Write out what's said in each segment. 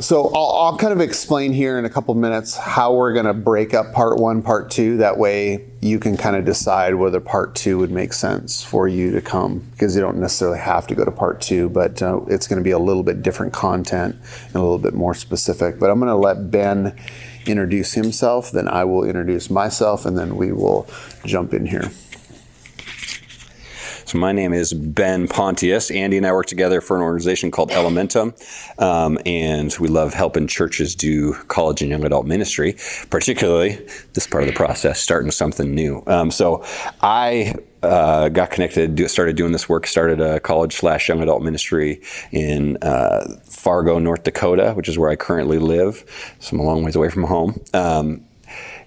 So I'll kind of explain here in a couple minutes how we're going to break up part 1, part 2. That way you can kind of decide whether part 2 would make sense for you to come, because you don't necessarily have to go to part 2, but it's going to be a little bit different content and a little bit more specific. But I'm going to let Ben introduce himself, then I will introduce myself, and then we will jump in here. So my name is Ben Pontius. Andy and I work together for an organization called Elementum, and we love helping churches do college and young adult ministry, particularly this part of the process, starting something new. So I got connected, started doing this work, started a college/young adult ministry in Fargo, North Dakota, which is where I currently live. So I'm a long ways away from home.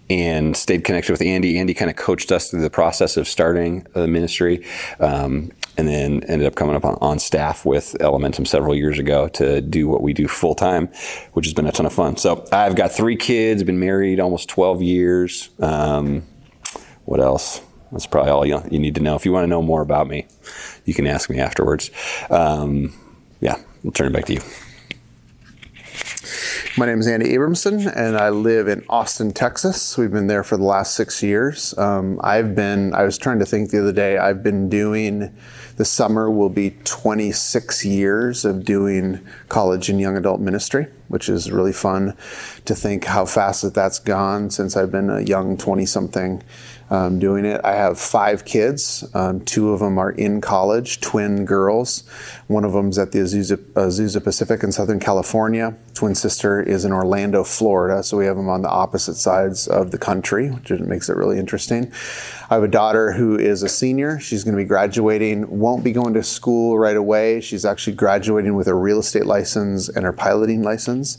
And stayed connected with Andy. Andy kind of coached us through the process of starting the ministry, and then ended up coming up on staff with Elementum several years ago to do what we do full time, which has been a ton of fun. So I've got 3 kids, been married almost 12 years. What else? That's probably all you need to know. If you want to know more about me, you can ask me afterwards. Yeah, I'll turn it back to you. My name is Andy Abramson, and I live in Austin, Texas. We've been there for the last 6 years. I was trying to think the other day, I've been doing, this summer will be 26 years of doing college and young adult ministry, which is really fun to think how fast that's gone since I've been a young 20-something doing it. I have 5 kids. 2 of them are in college, twin girls. One of them's at the Azusa Pacific in Southern California. Twin sister is in Orlando, Florida. So we have them on the opposite sides of the country, which makes it really interesting. I have a daughter who is a senior. She's going to be graduating, won't be going to school right away. She's actually graduating with a real estate license and her piloting license.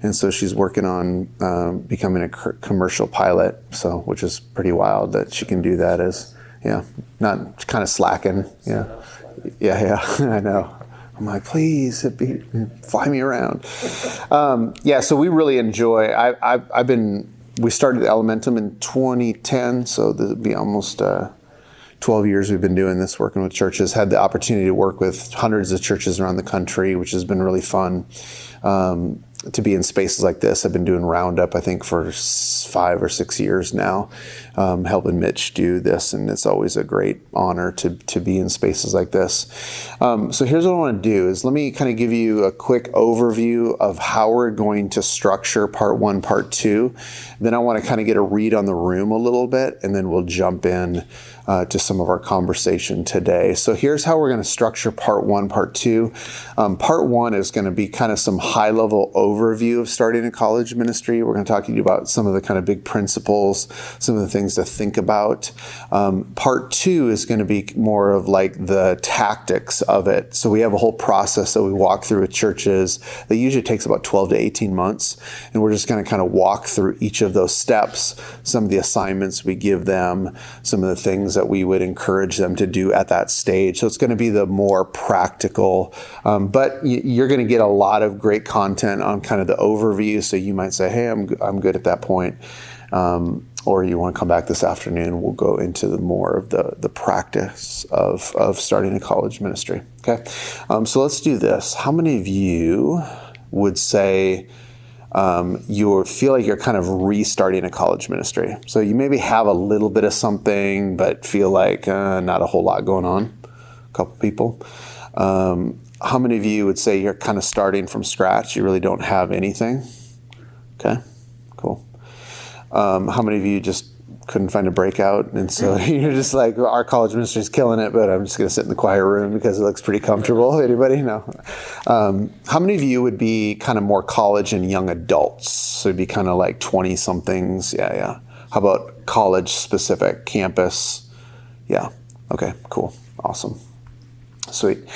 And so she's working on becoming a commercial pilot, so which is pretty wild that she can do that not kind of slacking. Yeah, I know. I'm like, please fly me around. So we really enjoy, we started Elementum in 2010, so this will be almost 12 years we've been doing this, working with churches. Had the opportunity to work with hundreds of churches around the country, which has been really fun. To be in spaces like this. I've been doing Roundup, I think, for 5 or 6 years now, helping Mitch do this, and it's always a great honor to be in spaces like this. So here's what I want to do is let me kind of give you a quick overview of how we're going to structure part 1, part 2. Then I want to kind of get a read on the room a little bit, and then we'll jump in to some of our conversation today. So here's how we're going to structure part 1, part 2. Part 1 is going to be kind of some high-level overview of starting a college ministry. We're going to talk to you about some of the kind of big principles, some of the things to think about. Part 2 is going to be more of like the tactics of it. So we have a whole process that we walk through with churches that usually takes about 12 to 18 months. And we're just going to kind of walk through each of those steps, some of the assignments we give them, some of the things that we would encourage them to do at that stage. So it's going to be the more practical, but you're going to get a lot of great content on kind of the overview. So you might say, hey, I'm good at that point. Or you want to come back this afternoon, we'll go into the more of the practice of starting a college ministry. Okay. So let's do this. How many of you would say you feel like you're kind of restarting a college ministry? So you maybe have a little bit of something, but feel like not a whole lot going on. A couple people. How many of you would say you're kind of starting from scratch? You really don't have anything? Okay, cool. How many of you just couldn't find a breakout, and so you're just like, our college ministry is killing it, but I'm just going to sit in the quiet room because it looks pretty comfortable? Anybody? No. How many of you would be kind of more college and young adults? So it'd be kind of like 20-somethings. Yeah. How about college specific, campus? Yeah. Okay, cool. Awesome. Sweet.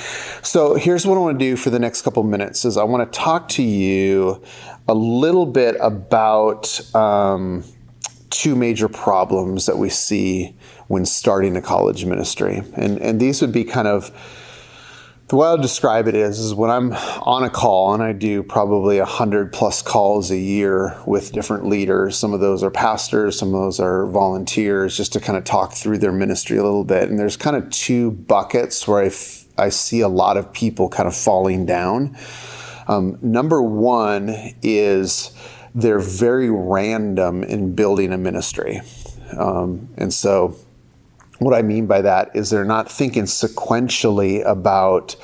So here's what I want to do for the next couple minutes is I want to talk to you a little bit about 2 major problems that we see when starting a college ministry. And these would be kind of, the way I'll describe it is when I'm on a call, and I do probably 100+ calls a year with different leaders. Some of those are pastors, some of those are volunteers, just to kind of talk through their ministry a little bit. And there's kind of 2 buckets where I see a lot of people kind of falling down. Number one is they're very random in building a ministry. And so what I mean by that is they're not thinking sequentially about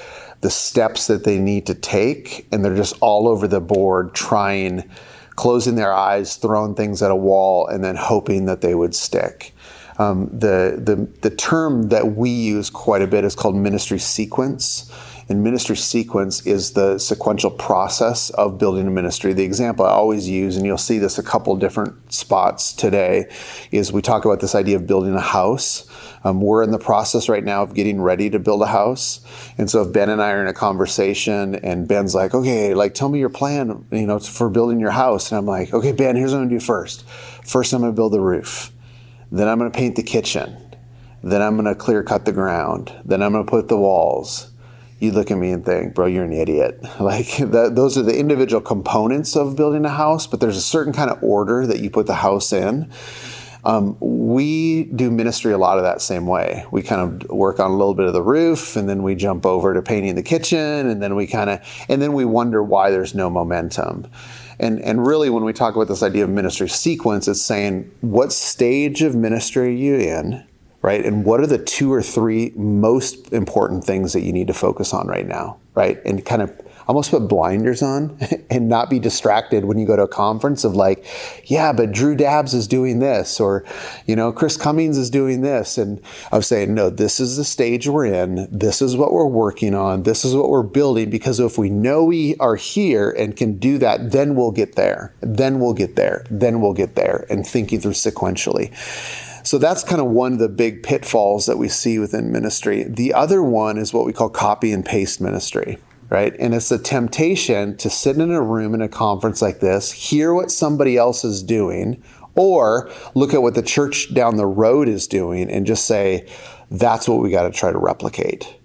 the steps that they need to take, and they're just all over the board closing their eyes, throwing things at a wall, and then hoping that they would stick. The term that we use quite a bit is called ministry sequence. And ministry sequence is the sequential process of building a ministry. The example I always use, and you'll see this a couple different spots today, is we talk about this idea of building a house. We're in the process right now of getting ready to build a house. And so if Ben and I are in a conversation and Ben's like, okay, like tell me your plan, for building your house. And I'm like, okay, Ben, here's what I'm gonna do first. First, I'm gonna build the roof. Then I'm gonna paint the kitchen. Then I'm gonna clear cut the ground. Then I'm gonna put the walls. You look at me and think, bro, you're an idiot. Those are the individual components of building a house, but there's a certain kind of order that you put the house in. We do ministry a lot of that same way. We kind of work on a little bit of the roof, and then we jump over to painting the kitchen, and then we wonder why there's no momentum. And really, when we talk about this idea of ministry sequence, it's saying, what stage of ministry are you in? Right? And what are the 2 or 3 most important things that you need to focus on right now? Right? And kind of almost put blinders on and not be distracted when you go to a conference of like, yeah, but Drew Dabbs is doing this, or, Chris Cummings is doing this. And I was saying, no, this is the stage we're in. This is what we're working on. This is what we're building, because if we know we are here and can do that, then we'll get there. Then we'll get there. Then we'll get there, and thinking through sequentially. So that's kind of one of the big pitfalls that we see within ministry. The other one is what we call copy and paste ministry, right? And it's a temptation to sit in a room in a conference like this, hear what somebody else is doing, or look at what the church down the road is doing and just say, that's what we got to try to replicate.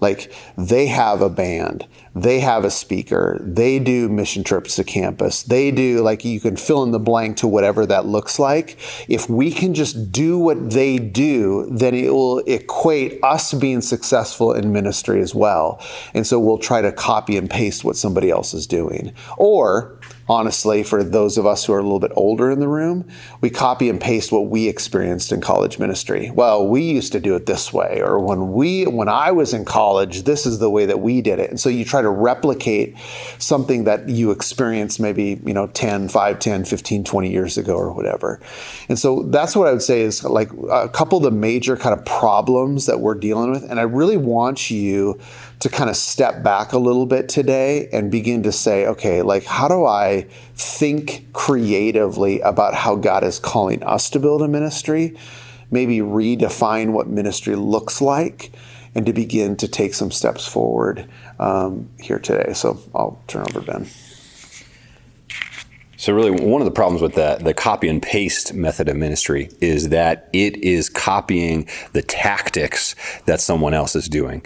Like, they have a band, they have a speaker, they do mission trips to campus, they do, you can fill in the blank to whatever that looks like. If we can just do what they do, then it will equate us being successful in ministry as well. And so we'll try to copy and paste what somebody else is doing. Or, honestly, for those of us who are a little bit older in the room, we copy and paste what we experienced in college ministry. Well, we used to do it this way, or when I was in college, this is the way that we did it. And so you try to replicate something that you experienced maybe, 5, 10, 15, 20 years ago or whatever. And so that's what I would say is like a couple of the major kind of problems that we're dealing with. And I really want you to kind of step back a little bit today and begin to say, okay, how do I think creatively about how God is calling us to build a ministry, maybe redefine what ministry looks like, and to begin to take some steps forward here today. So I'll turn over to Ben. So really, one of the problems with the copy and paste method of ministry is that it is copying the tactics that someone else is doing.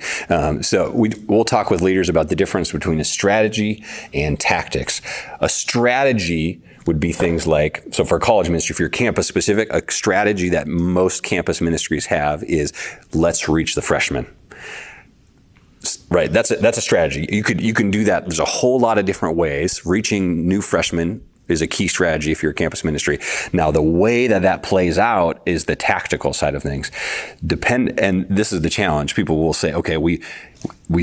So we'll talk with leaders about the difference between a strategy and tactics. A strategy would be things like, so for college ministry, if you're campus specific, a strategy that most campus ministries have is, let's reach the freshmen. Right, that's a strategy. You can do that. There's a whole lot of different ways. Reaching new freshmen is a key strategy if you're a campus ministry. Now, the way that plays out is the tactical side of things. And this is the challenge. People will say, okay, we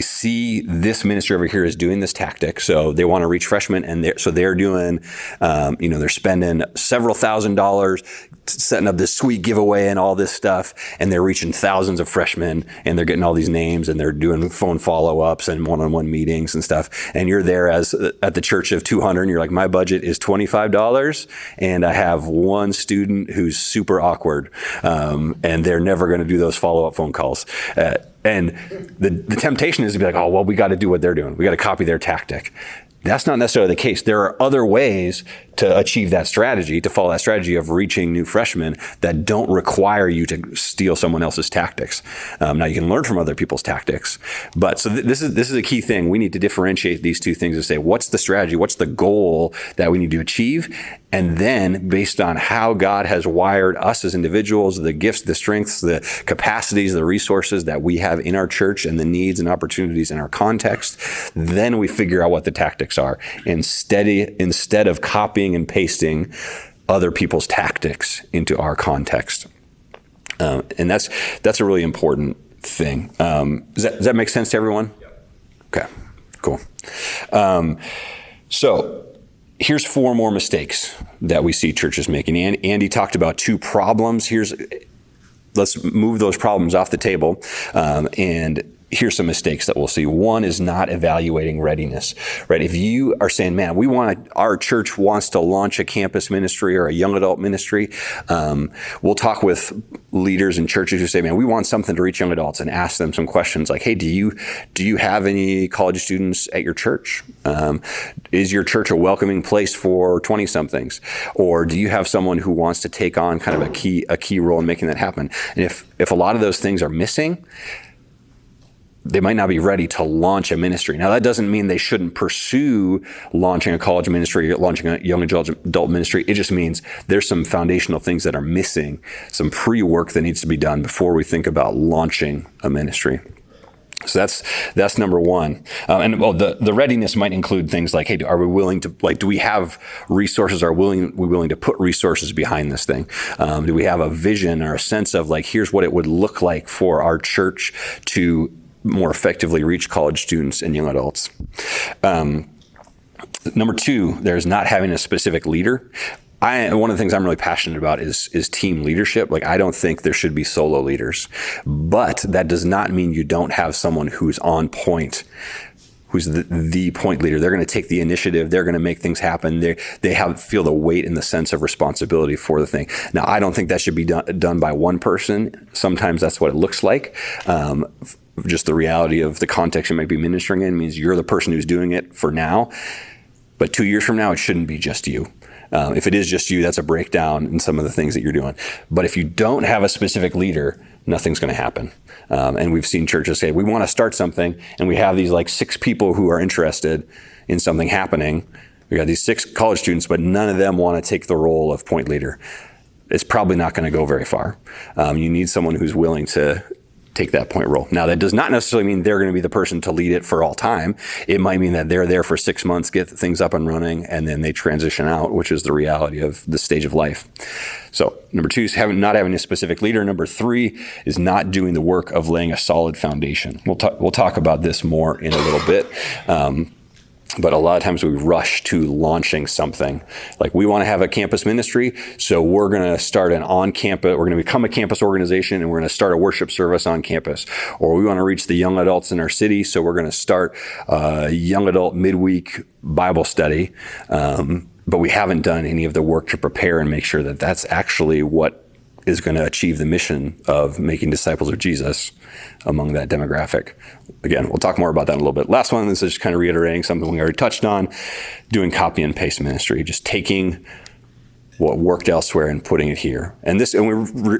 see this ministry over here is doing this tactic, so they want to reach freshmen, and they're doing, they're spending several $1,000s setting up this sweet giveaway and all this stuff, and they're reaching thousands of freshmen, and they're getting all these names, and they're doing phone follow-ups and one-on-one meetings and stuff. And you're there at the church of 200, and you're like, my budget is $25, and I have one student who's super awkward, and they're never going to do those follow-up phone calls. And the temptation is to be like, oh, well, we got to do what they're doing. We got to copy their tactic. That's not necessarily the case. There are other ways to achieve that strategy, to follow that strategy of reaching new freshmen that don't require you to steal someone else's tactics. Now you can learn from other people's tactics, but so this is a key thing. We need to differentiate these two things and say, what's the strategy? What's the goal that we need to achieve? And then based on how God has wired us as individuals, the gifts, the strengths, the capacities, the resources that we have in our church and the needs and opportunities in our context, then we figure out what the tactics are instead of copying and pasting other people's tactics into our context. And that's a really important thing. Does that make sense to everyone? Yep. Okay, cool. So here's 4 more mistakes that we see churches making. Andy talked about 2 problems. Let's move those problems off the table. And here's some mistakes that we'll see. One is not evaluating readiness, right? If you are saying, man, our church wants to launch a campus ministry or a young adult ministry, we'll talk with leaders in churches who say, man, we want something to reach young adults, and ask them some questions like, hey, do you have any college students at your church? Is your church a welcoming place for 20-somethings? Or do you have someone who wants to take on kind of a key role in making that happen? And if a lot of those things are missing, they might not be ready to launch a ministry. Now, that doesn't mean they shouldn't pursue launching a college ministry or launching a young adult ministry. It just means there's some foundational things that are missing, some pre-work that needs to be done before we think about launching a ministry. So that's number one. The readiness might include things like, hey, are we willing to, do we have resources? Are we willing to put resources behind this thing? Do we have a vision or a sense of here's what it would look like for our church to more effectively reach college students and young adults? Number 2, there's not having a specific leader. One of the things I'm really passionate about is team leadership. I don't think there should be solo leaders, but that does not mean you don't have someone who's on point, who's the point leader. They're going to take the initiative. They're going to make things happen. They feel the weight and the sense of responsibility for the thing. Now, I don't think that should be done by one person. Sometimes that's what it looks like. Just the reality of the context you might be ministering in means you're the person who's doing it for now. But 2 years from now, it shouldn't be just you. If it is just you, that's a breakdown in some of the things that you're doing. But if you don't have a specific leader, nothing's going to happen. And we've seen churches say, we want to start something, and we have these 6 people who are interested in something happening. We got these 6 college students, but none of them want to take the role of point leader. It's probably not going to go very far. You need someone who's willing to take that point role. Now, that does not necessarily mean they're going to be the person to lead it for all time. It might mean that they're there for 6 months, get things up and running, and then they transition out, which is the reality of the stage of life. So number 2 is not having a specific leader. Number 3 is not doing the work of laying a solid foundation. We'll talk about this more in a little bit. But a lot of times we rush to launching something. We want to have a campus ministry, so we're going to start we're going to become a campus organization, and we're going to start a worship service on campus. Or we want to reach the young adults in our city, so we're going to start a young adult midweek Bible study. But we haven't done any of the work to prepare and make sure that that's actually what is going to achieve the mission of making disciples of Jesus among that demographic. Again, we'll talk more about that in a little bit. Last one, this is just kind of reiterating something we already touched on, doing copy and paste ministry, just taking what worked elsewhere and putting it here. And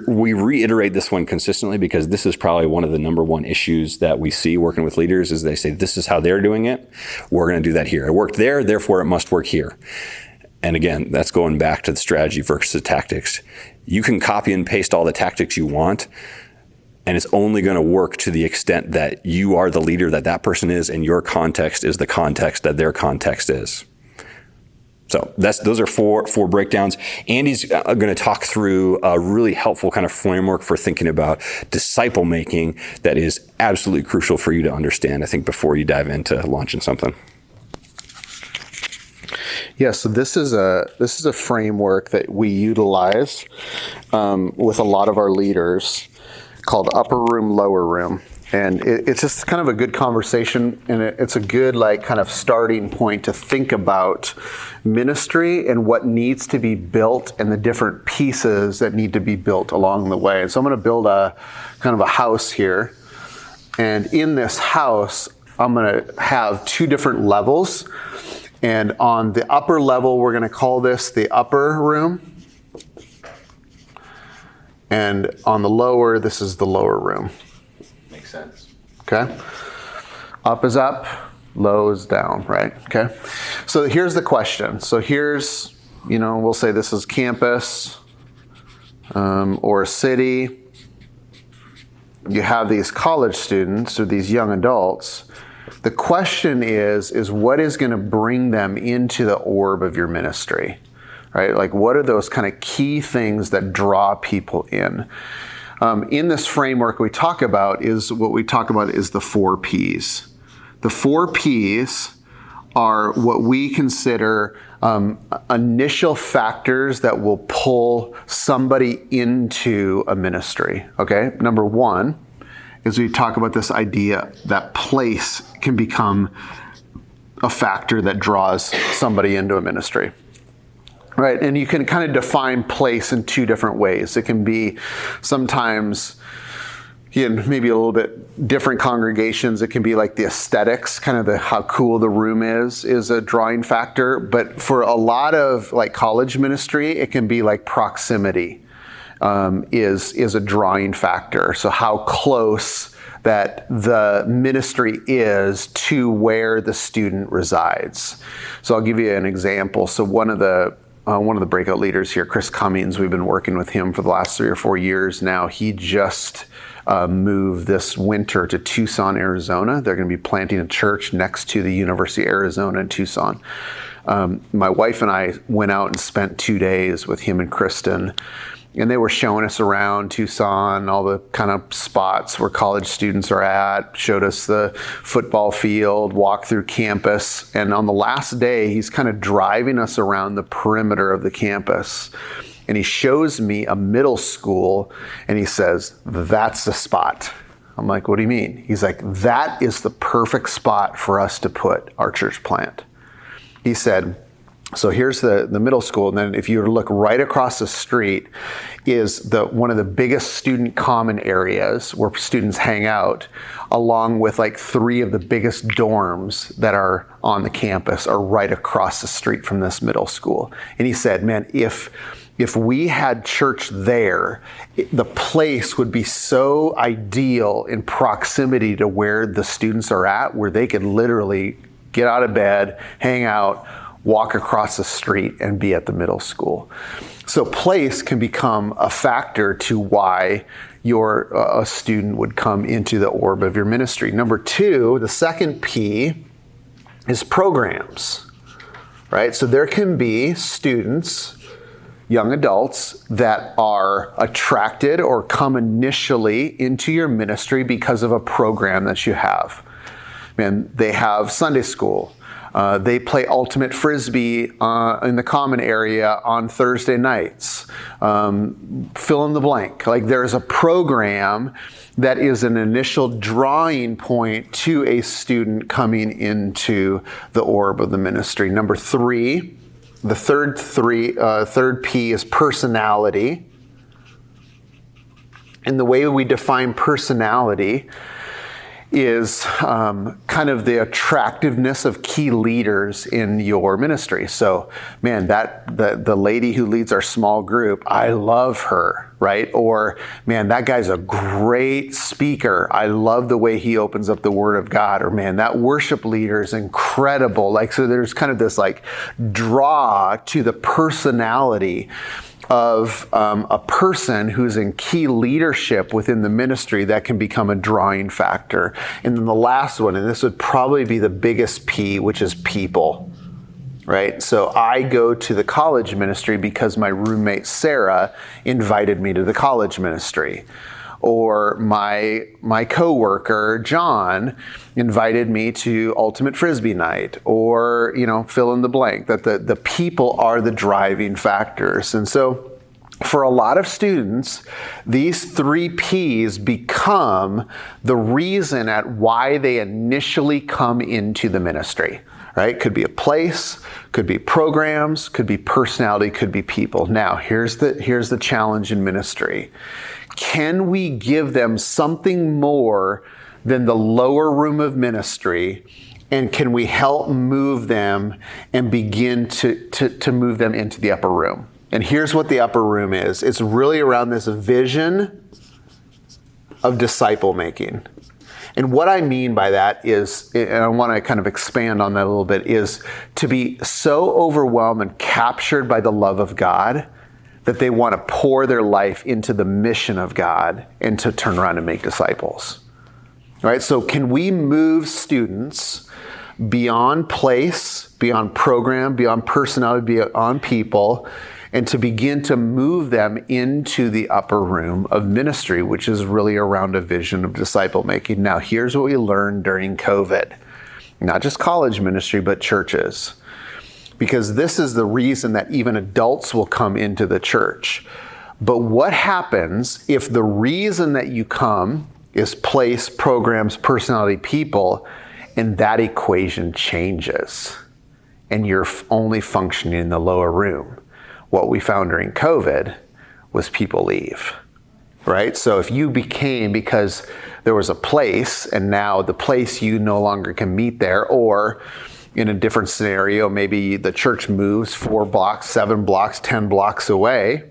we reiterate this one consistently because this is probably one of the number one issues that we see working with leaders is they say, this is how they're doing it. We're going to do that here. It worked there, therefore it must work here. And again, that's going back to the strategy versus the tactics. You can copy and paste all the tactics you want, and it's only going to work to the extent that you are the leader that person is, and your context is the context that their context is. So those are four breakdowns. Andy's going to talk through a really helpful kind of framework for thinking about disciple making that is absolutely crucial for you to understand, I think, before you dive into launching something. Yeah, so this is a framework that we utilize with a lot of our leaders called upper room, lower room. And it's just kind of a good conversation, and it's a good kind of starting point to think about ministry and what needs to be built and the different pieces that need to be built along the way. And so I'm going to build a kind of a house here. And in this house, I'm going to have 2 different levels. And on the upper level, we're going to call this the upper room. And on the lower, this is the lower room. Makes sense. Okay? Up is up, low is down, right? Okay? So here's the question. So here's, we'll say this is campus or a city. You have these college students or these young adults. The question is what is going to bring them into the orb of your ministry, right? Like, what are those kind of key things that draw people in? In this framework what we talk about is the 4 Ps. The 4 Ps are what we consider initial factors that will pull somebody into a ministry, okay? Number 1 is we talk about this idea that place can become a factor that draws somebody into a ministry. Right, and you can kind of define place in 2 different ways. It can be sometimes, maybe a little bit different congregations. It can be like the aesthetics, kind of how cool the room is a drawing factor. But for a lot of like college ministry, it can be like proximity is a drawing factor. So how close that the ministry is to where the student resides. So I'll give you an example. So one of the breakout leaders here, Chris Cummings, we've been working with him for the last 3 or 4 years now. He just moved this winter to Tucson, Arizona. They're going to be planting a church next to the University of Arizona in Tucson. My wife and I went out and spent 2 days with him and Kristen, and they were showing us around Tucson, all the kind of spots where college students are at, showed us the football field, walked through campus. And on the last day, he's kind of driving us around the perimeter of the campus. And he shows me a middle school, and he says, "That's the spot." I'm like, "What do you mean?" He's like, "That is the perfect spot for us to put our church plant." He said, so here's the middle school, and then if you look right across the street is one of the biggest student common areas where students hang out, along with like 3 of the biggest dorms that are on the campus are right across the street from this middle school. And he said, "Man, if we had church there, the place would be so ideal in proximity to where the students are at, where they could literally get out of bed, hang out, walk across the street, and be at the middle school." So place can become a factor to why a student would come into the orb of your ministry. Number 2, the second P is programs, right? So there can be students, young adults, that are attracted or come initially into your ministry because of a program that you have. Man, they have Sunday school. They play ultimate frisbee in the common area on Thursday nights. Fill in the blank. Like, there's a program that is an initial drawing point to a student coming into the orb of the ministry. Number 3, the third P is personality. And the way we define personality is kind of the attractiveness of key leaders in your ministry. So, man, the lady who leads our small group, I love her, right? Or, man, that guy's a great speaker. I love the way he opens up the Word of God. Or, man, that worship leader is incredible. Like, so there's kind of this like draw to the personality of a person who's in key leadership within the ministry that can become a drawing factor. And then the last one, and this would probably be the biggest P, which is people, right? So I go to the college ministry because my roommate Sarah invited me to the college ministry. Or my coworker John invited me to Ultimate Frisbee Night, or fill in the blank. That the people are the driving factors. And so for a lot of students, these 3 Ps become the reason at why they initially come into the ministry. Right? Could be a place, could be programs, could be personality, could be people. Now, here's the challenge in ministry. Can we give them something more than the lower room of ministry And can we help move them and begin to move them into the upper room? And here's what the upper room is. It's really around this vision of disciple making. And what I mean by that is, and I want to kind of expand on that a little bit, is to be so overwhelmed and captured by the love of God that they want to pour their life into the mission of God and to turn around and make disciples. All right, so can we move students beyond place, beyond program, beyond personality, beyond people, and to begin to move them into the upper room of ministry, which is really around a vision of disciple making. Now, here's what we learned during COVID. Not just college ministry, but churches. Because this is the reason that even adults will come into the church. But what happens if the reason that you come is place, programs, personality, people, and that equation changes, and you're only functioning in the lower room? What we found during COVID was people leave, right? So if you became, because there was a place, and now the place you no longer can meet there, or in a different scenario, maybe the church moves 4 blocks, 7 blocks, 10 blocks away.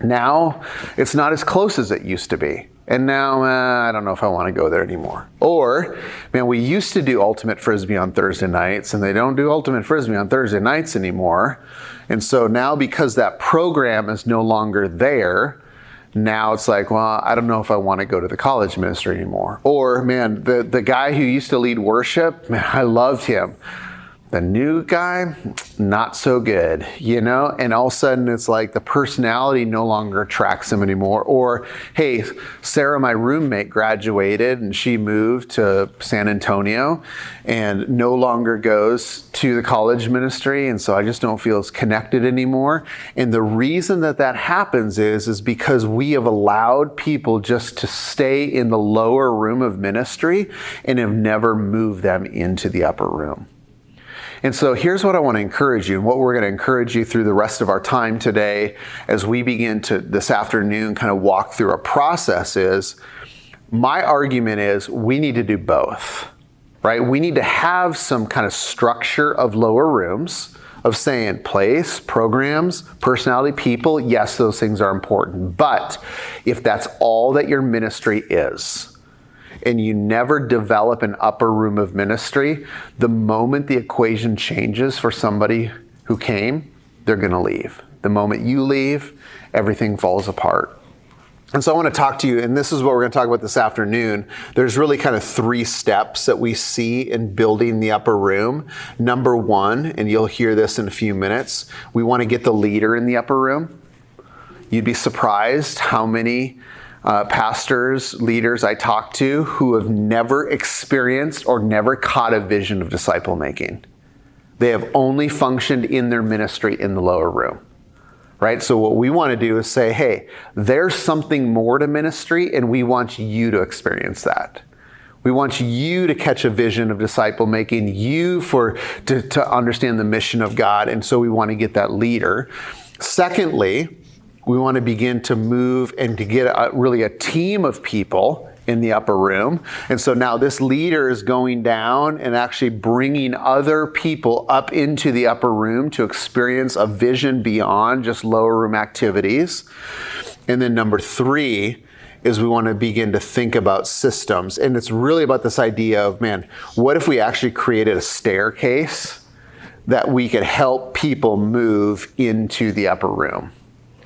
Now it's not as close as it used to be. And now, I don't know if I want to go there anymore. Or, man, we used to do Ultimate Frisbee on Thursday nights, and they don't do Ultimate Frisbee on Thursday nights anymore. And so now, because that program is no longer there, now it's like, well, I don't know if I want to go to the college ministry anymore. Or, man, the guy who used to lead worship, man, I loved him. The new guy, not so good, you know? And all of a sudden it's like the personality no longer attracts him anymore. Or, hey, Sarah, my roommate, graduated and she moved to San Antonio and no longer goes to the college ministry. And so I just don't feel as connected anymore. And the reason that that happens is because we have allowed people just to stay in the lower room of ministry and have never moved them into the upper room. And so here's what I want to encourage you, and what we're going to encourage you through the rest of our time today as we begin to this afternoon kind of walk through a process is, my argument is we need to do both, right? We need to have some kind of structure of lower rooms, of saying place, programs, personality, people. Yes, those things are important. But if that's all that your ministry is, and you never develop an upper room of ministry, the moment the equation changes for somebody who came, they're going to leave. The moment you leave, everything falls apart. And so I want to talk to you, and this is what we're going to talk about this afternoon. There's really kind of 3 steps that we see in building the upper room. Number 1, and you'll hear this in a few minutes, we want to get the leader in the upper room. You'd be surprised how many pastors, leaders I talk to who have never experienced or never caught a vision of disciple making. They have only functioned in their ministry in the lower room, right? So what we want to do is say, hey, there's something more to ministry, and we want you to experience that. We want you to catch a vision of disciple making, to understand the mission of God, and so we want to get that leader. Secondly, we want to begin to move and to get really a team of people in the upper room. And so now this leader is going down and actually bringing other people up into the upper room to experience a vision beyond just lower room activities. And then number 3 is we want to begin to think about systems. And it's really about this idea of, man, what if we actually created a staircase that we could help people move into the upper room?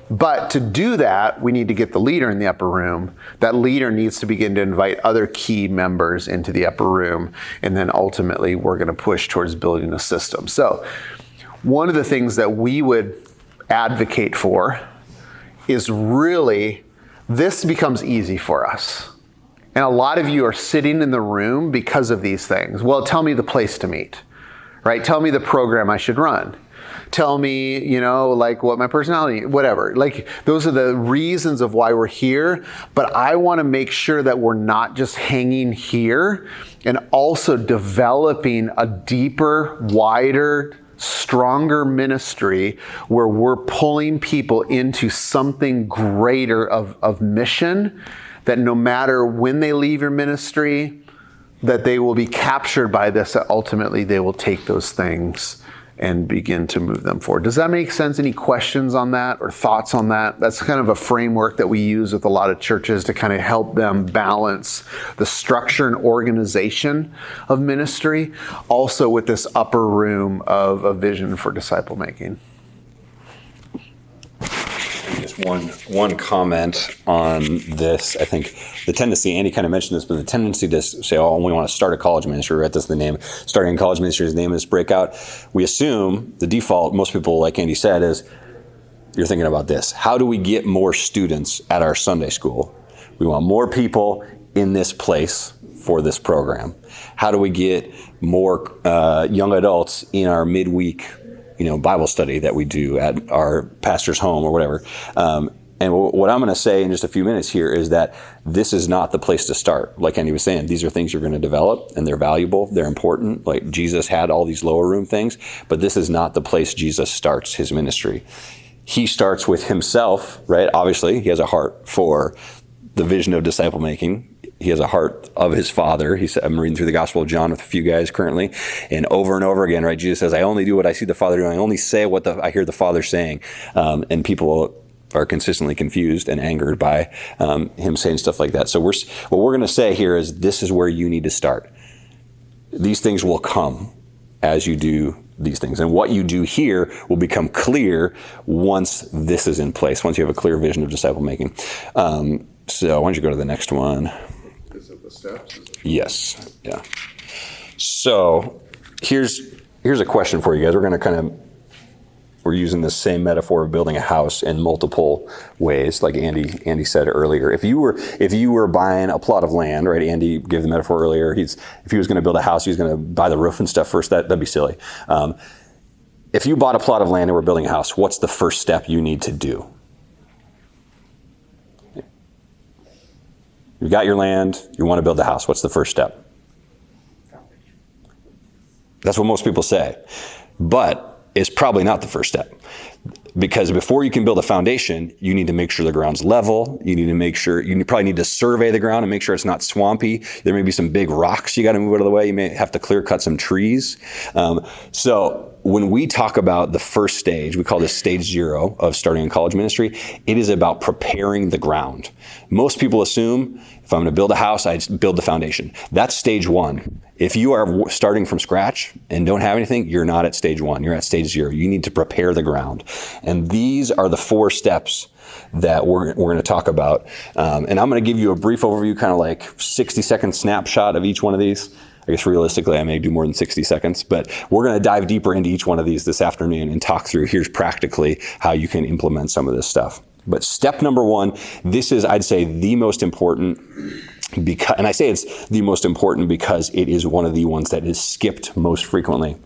But to do that, we need to get the leader in the upper room. That leader needs to begin to invite other key members into the upper room. And then ultimately, we're going to push towards building a system. So one of the things that we would advocate for is really, this becomes easy for us. And a lot of you are sitting in the room because of these things. Well, tell me the place to meet, right? Tell me the program I should run. Tell me, like what my personality, whatever. Like those are the reasons of why we're here. But I want to make sure that we're not just hanging here and also developing a deeper, wider, stronger ministry where we're pulling people into something greater of mission, that no matter when they leave your ministry, that they will be captured by this, that ultimately they will take those things and begin to move them forward. Does that make sense? Any questions on that or thoughts on that? That's kind of a framework that we use with a lot of churches to kind of help them balance the structure and organization of ministry, also with this upper room of a vision for disciple making. Just one comment on this. I think the tendency, Andy kind of mentioned this, but the tendency to say, oh, we want to start a college ministry, right? That's the name. Starting a college ministry is the name of this Breakout. We assume the default, most people, like Andy said, is you're thinking about this. How do we get more students at our Sunday school? We want more people in this place for this program. How do we get more young adults in our midweek Bible study that we do at our pastor's home or whatever. And what I'm going to say in just a few minutes here is that this is not the place to start. Like Andy was saying, these are things you're going to develop, and they're valuable, they're important. Like Jesus had all these lower room things, but this is not the place Jesus starts his ministry. He starts with himself, right? Obviously, he has a heart for the vision of disciple making. He has a heart of his Father. I'm reading through the Gospel of John with a few guys currently, and over again, right? Jesus says, I only do what I see the Father doing. I only say what I hear the Father saying. And people are consistently confused and angered by him saying stuff like that. So what we're going to say here is this is where you need to start. These things will come as you do these things. And what you do here will become clear once this is in place, once you have a clear vision of disciple making. So why don't you go to the next one? Is it the steps? Yes. Yeah. So here's a question for you guys. We're using the same metaphor of building a house in multiple ways, like Andy said earlier. If you were buying a plot of land, right? Andy gave the metaphor earlier. If he was going to build a house, he was going to buy the roof and stuff first. That'd be silly. If you bought a plot of land and were building a house, what's the first step you need to do? You got your land, you want to build a house. What's the first step? That's what most people say. But it's probably not the first step. Because before you can build a foundation, you need to make sure the ground's level. You probably need to survey the ground and make sure it's not swampy. There may be some big rocks you got to move out of the way. You may have to clear cut some trees. So when we talk about the first stage, we call this stage 0 of starting a college ministry. It is about preparing the ground. Most people assume if I'm going to build a house, I build the foundation. That's stage 1. If you are starting from scratch and don't have anything, you're not at stage 1. You're at stage 0. You need to prepare the ground. And these are the 4 steps that we're going to talk about. And I'm going to give you a brief overview, kind of like 60-second snapshot of each one of these. I guess realistically, I may do more than 60 seconds, but we're going to dive deeper into each one of these this afternoon and talk through here's practically how you can implement some of this stuff. But step number 1, this is, I'd say, the most important. And I say it's the most important because it is one of the ones that is skipped most frequently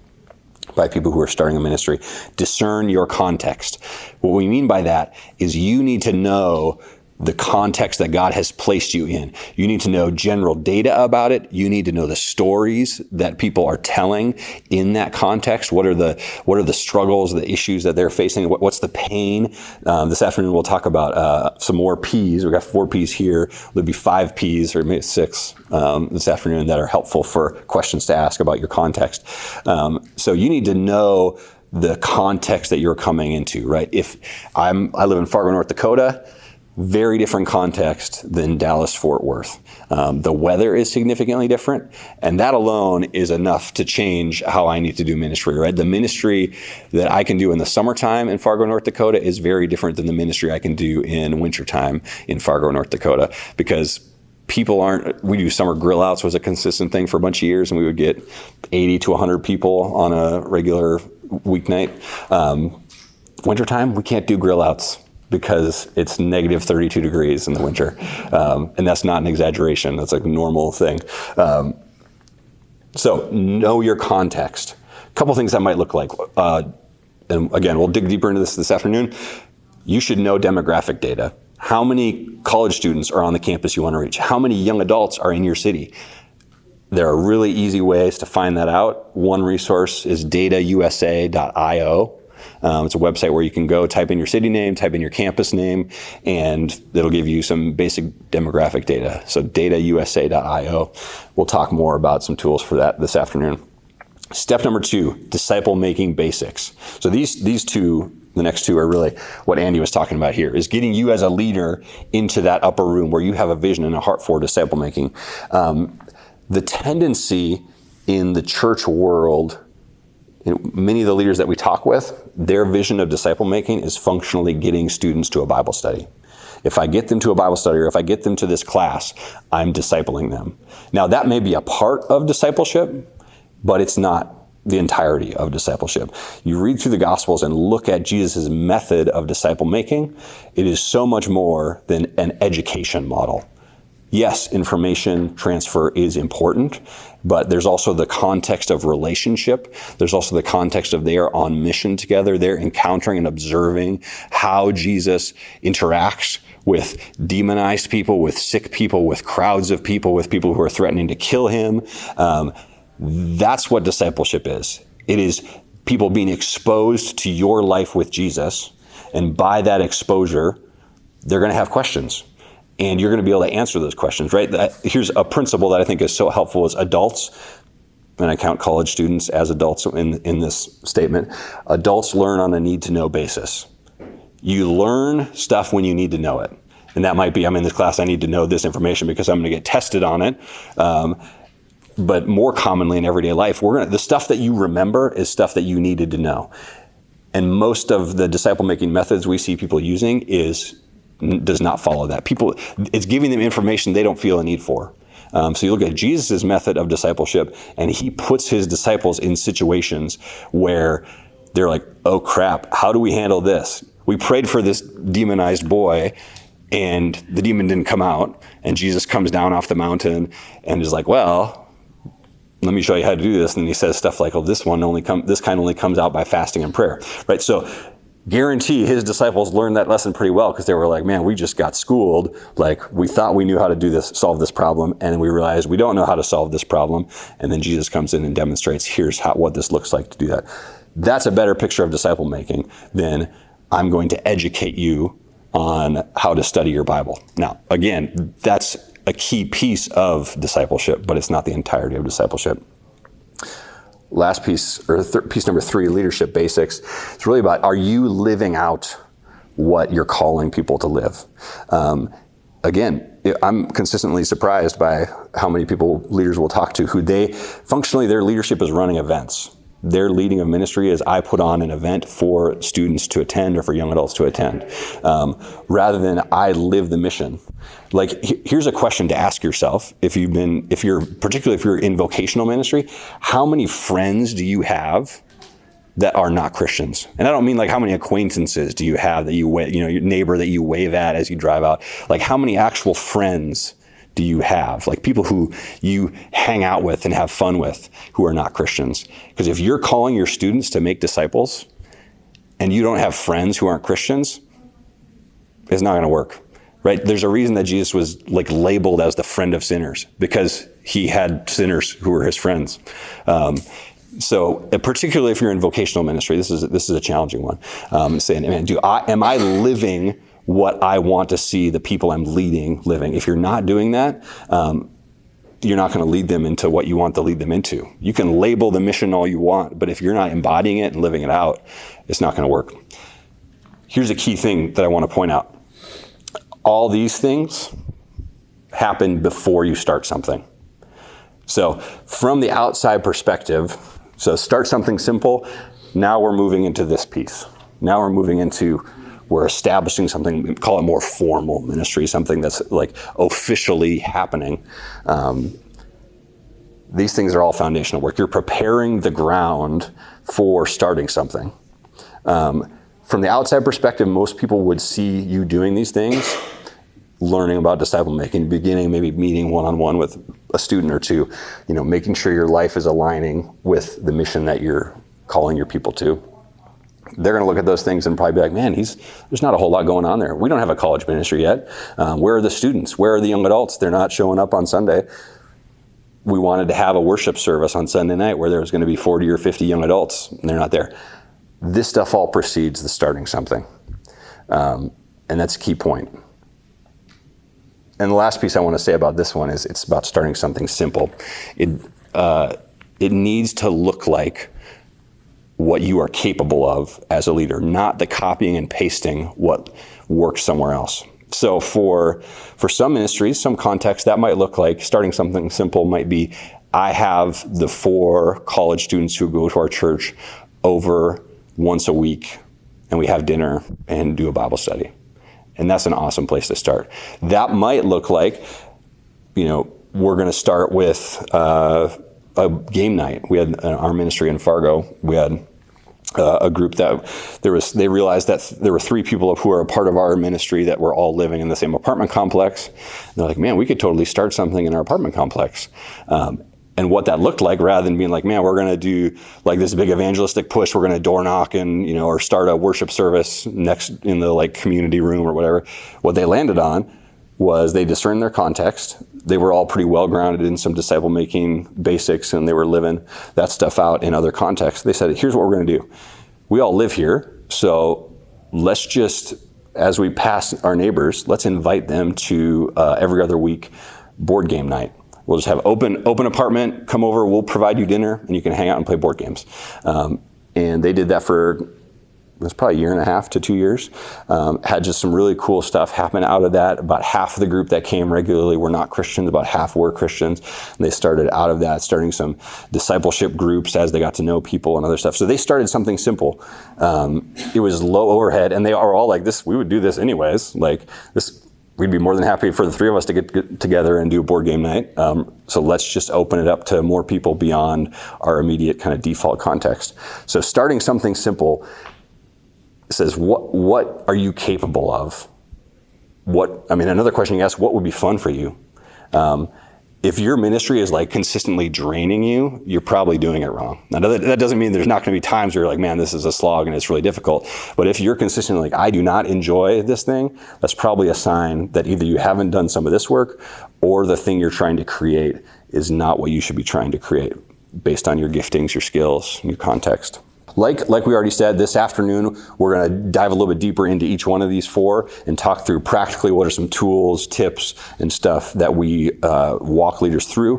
by people who are starting a ministry. Discern your context. What we mean by that is you need to know the context that God has placed you in. You need to know general data about it. You need to know the stories that people are telling in that context. What are the struggles, the issues that they're facing? What's the pain? This afternoon we'll talk about some more P's. We've got 4 P's here. There'll be 5 P's or maybe 6 this afternoon that are helpful for questions to ask about your context. So you need to know the context that you're coming into, right? If I live in Fargo, North Dakota, very different context than Dallas-Fort Worth. The weather is significantly different, and that alone is enough to change how I need to do ministry, right? The ministry that I can do in the summertime in Fargo, North Dakota is very different than the ministry I can do in wintertime in Fargo, North Dakota, because we do summer grill outs was a consistent thing for a bunch of years, and we would get 80 to 100 people on a regular weeknight. Wintertime, we can't do grill outs because it's negative 32 degrees in the winter. And that's not an exaggeration. That's a normal thing. So know your context. A couple things that might look like. And again, we'll dig deeper into this afternoon. You should know demographic data. How many college students are on the campus you want to reach? How many young adults are in your city? There are really easy ways to find that out. One resource is datausa.io. It's a website where you can go type in your city name, type in your campus name, and it'll give you some basic demographic data. So datausa.io. We'll talk more about some tools for that this afternoon. Step number 2, disciple-making basics. So these two, the next two, are really what Andy was talking about here, is getting you as a leader into that upper room where you have a vision and a heart for disciple-making. The tendency in the church world, many of the leaders that we talk with, their vision of disciple-making is functionally getting students to a Bible study. If I get them to a Bible study, or if I get them to this class, I'm discipling them. Now, that may be a part of discipleship, but it's not the entirety of discipleship. You read through the Gospels and look at Jesus' method of disciple making. It is so much more than an education model. Yes, information transfer is important, but there's also the context of relationship. There's also the context of they are on mission together. They're encountering and observing how Jesus interacts with demonized people, with sick people, with crowds of people, with people who are threatening to kill him. That's what discipleship is. It is people being exposed to your life with Jesus, and by that exposure, they're going to have questions, and you're going to be able to answer those questions, right? Here's a principle that I think is so helpful as adults, and I count college students as adults in this statement. Adults learn on a need-to-know basis. You learn stuff when you need to know it, and that might be, I'm in this class, I need to know this information because I'm going to get tested on it. But more commonly in everyday life, the stuff that you remember is stuff that you needed to know. And most of the disciple-making methods we see people using does not follow that. It's giving them information they don't feel a need for. So you look at Jesus' method of discipleship, and he puts his disciples in situations where they're like, oh crap, how do we handle this? We prayed for this demonized boy, and the demon didn't come out, and Jesus comes down off the mountain and is like, well, let me show you how to do this. And he says stuff like, oh, this kind only comes out by fasting and prayer, right? So guarantee his disciples learned that lesson pretty well, because they were like, man, we just got schooled. Like, we thought we knew how to do this, solve this problem, and then we realized we don't know how to solve this problem. And then Jesus comes in and demonstrates, here's what this looks like to do that. That's a better picture of disciple making than I'm going to educate you on how to study your Bible. Now, again, that's a key piece of discipleship, but it's not the entirety of discipleship. Last piece, or piece number 3, leadership basics. It's really about, are you living out what you're calling people to live? Again, I'm consistently surprised by how many people leaders will talk to who functionally their leadership is running events. Their leading of ministry is, I put on an event for students to attend or for young adults to attend, rather than I live the mission. Like, here's a question to ask yourself: particularly if you're in vocational ministry, how many friends do you have that are not Christians? And I don't mean like how many acquaintances do you have that your neighbor that you wave at as you drive out. Like, how many actual friends do you have? Like, people who you hang out with and have fun with who are not Christians. Because if you're calling your students to make disciples and you don't have friends who aren't Christians, it's not going to work, right? There's a reason that Jesus was like labeled as the friend of sinners, because he had sinners who were his friends. So particularly if you're in vocational ministry, this is a challenging one. Saying, man, am I living what I want to see the people I'm leading living? If you're not doing that, you're not going to lead them into what you want to lead them into. You can label the mission all you want, but if you're not embodying it and living it out, it's not going to work. Here's a key thing that I want to point out. All these things happen before you start something. So from the outside perspective, so start something simple. Now we're moving into this piece. Now we're establishing something, we call it more formal ministry, something that's like officially happening. These things are all foundational work. You're preparing the ground for starting something. From the outside perspective, most people would see you doing these things, learning about disciple making, beginning maybe meeting one-on-one with a student or two, making sure your life is aligning with the mission that you're calling your people to. They're going to look at those things and probably be like, man, there's not a whole lot going on there. We don't have a college ministry yet. Where are the students? Where are the young adults? They're not showing up on Sunday. We wanted to have a worship service on Sunday night where there was going to be 40 or 50 young adults, and they're not there. this stuff all precedes the starting something. And that's a key point. And the last piece I want to say about this one is it's about starting something simple. It needs to look like what you are capable of as a leader, not the copying and pasting what works somewhere else. So for some ministries, some contexts, that might look like starting something simple might be, I have the 4 college students who go to our church over once a week, and we have dinner and do a Bible study. And that's an awesome place to start. That might look like, we're going to start with a game night. We had our ministry in Fargo. We had a group that they realized that there were 3 people who are a part of our ministry that were all living in the same apartment complex. And they're like, man, we could totally start something in our apartment complex. And what that looked like, rather than being like, man, we're going to do like this big evangelistic push, we're going to door knock and, or start a worship service next in the like community room or whatever. What they landed on was they discerned their context. They were all pretty well grounded in some disciple making basics, and they were living that stuff out in other contexts. They said, here's what we're going to do. We all live here. So let's just, as we pass our neighbors, let's invite them to every other week board game night. We'll just have open apartment, come over, we'll provide you dinner, and you can hang out and play board games. And they did that for, it was probably 1.5 to 2 years. Had just some really cool stuff happen out of that. About half of the group that came regularly were not Christians, about half were Christians. And they started out of that, starting some discipleship groups as they got to know people and other stuff. So they started something simple. It was low overhead, and they are all like, this, we would do this anyways. Like this, we'd be more than happy for the 3 of us to get together and do a board game night. So let's just open it up to more people beyond our immediate kind of default context. So starting something simple says, what are you capable of? Another question you ask, what would be fun for you? If your ministry is like consistently draining you, you're probably doing it wrong. Now that doesn't mean there's not going to be times where you're like, man, this is a slog and it's really difficult. But if you're consistently like, I do not enjoy this thing, that's probably a sign that either you haven't done some of this work, or the thing you're trying to create is not what you should be trying to create based on your giftings, your skills, your context. Like we already said, this afternoon, we're going to dive a little bit deeper into each one of these 4 and talk through practically what are some tools, tips, and stuff that we walk leaders through.